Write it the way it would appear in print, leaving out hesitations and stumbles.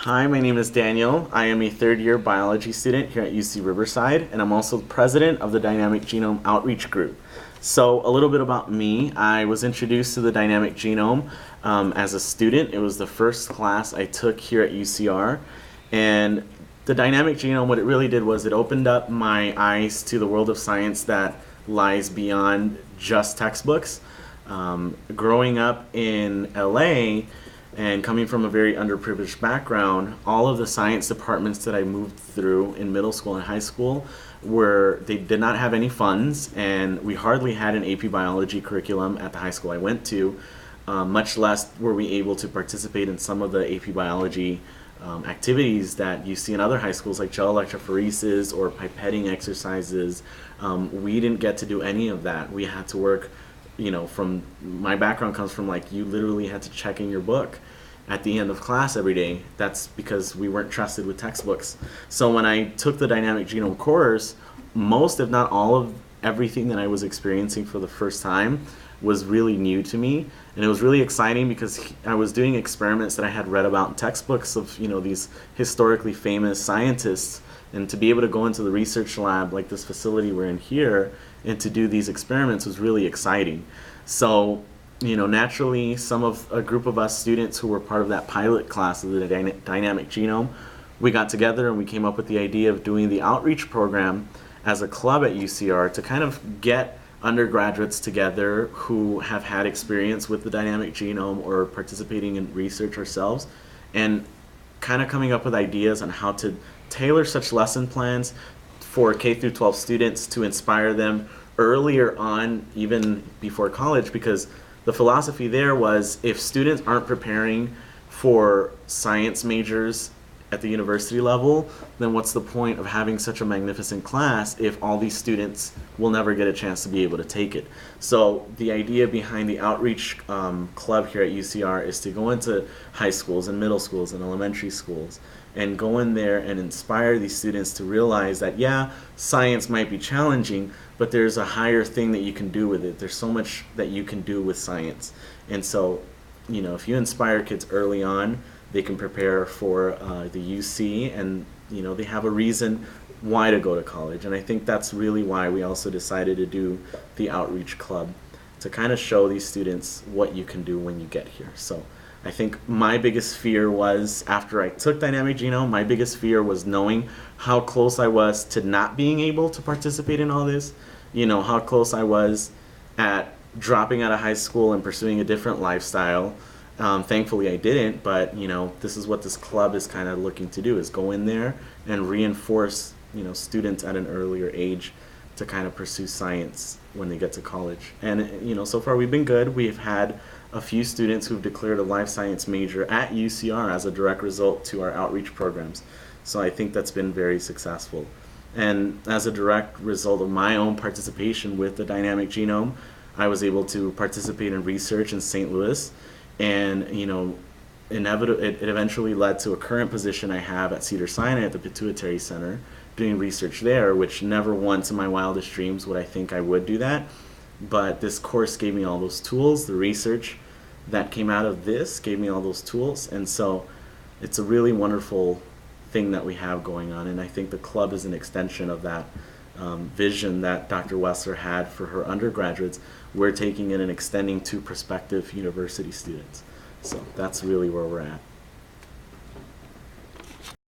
Hi, my name is Daniel. I am a third-year biology student here at UC Riverside, and I'm also president of the Dynamic Genome Outreach Group. So a little bit about me. I was introduced to the Dynamic Genome as a student. It was the first class I took here at UCR, and the Dynamic Genome, what it really did was it opened up my eyes to the world of science that lies beyond just textbooks. Growing up in LA, and coming from a very underprivileged background, all of the science departments that I moved through in middle school and high school they did not have any funds, and we hardly had an AP biology curriculum at the high school I went to, much less were we able to participate in some of the AP biology activities that you see in other high schools, like gel electrophoresis or pipetting exercises. We didn't get to do any of that. We had to work, from my background comes from you literally had to check in your book at the end of class every day. That's because we weren't trusted with textbooks. So when I took the Dynamic Genome course, most, if not all of everything that I was experiencing for the first time was really new to me. And it was really exciting because I was doing experiments that I had read about in textbooks of, these historically famous scientists. And to be able to go into the research lab like this facility we're in here and to do these experiments was really exciting. So, naturally, a group of us students who were part of that pilot class of the Dynamic Genome, we got together and we came up with the idea of doing the outreach program as a club at UCR to kind of get undergraduates together who have had experience with the Dynamic Genome or participating in research ourselves, and kind of coming up with ideas on how to tailor such lesson plans for K through 12 students to inspire them earlier on, even before college, because the philosophy there was if students aren't preparing for science majors at the university level, then what's the point of having such a magnificent class if all these students will never get a chance to be able to take it? So the idea behind the outreach club here at UCR is to go into high schools and middle schools and elementary schools and go in there and inspire these students to realize that, yeah, science might be challenging, but there's a higher thing that you can do with it. There's so much that you can do with science. And so, if you inspire kids early on, they can prepare for the UC, and they have a reason why to go to college. And I think that's really why we also decided to do the outreach club, to kind of show these students what you can do when you get here. So I think my biggest fear was, after I took Dynamic Genome, my biggest fear was knowing how close I was to not being able to participate in all this, how close I was at dropping out of high school and pursuing a different lifestyle. Thankfully I didn't, but this is what this club is kind of looking to do, is go in there and reinforce students at an earlier age to kind of pursue science when they get to college. And so far we've been good. We've had a few students who've declared a life science major at UCR as a direct result to our outreach programs. So I think that's been very successful. And as a direct result of my own participation with the Dynamic Genome, I was able to participate in research in St. Louis. And it eventually led to a current position I have at Cedars-Sinai at the Pituitary Center, doing research there, which never once in my wildest dreams would I think I would do that. But this course gave me all those tools. The research that came out of this gave me all those tools. And so it's a really wonderful thing that we have going on. And I think the club is an extension of that vision that Dr. Wessler had for her undergraduates. We're taking it and extending to prospective university students. So that's really where we're at.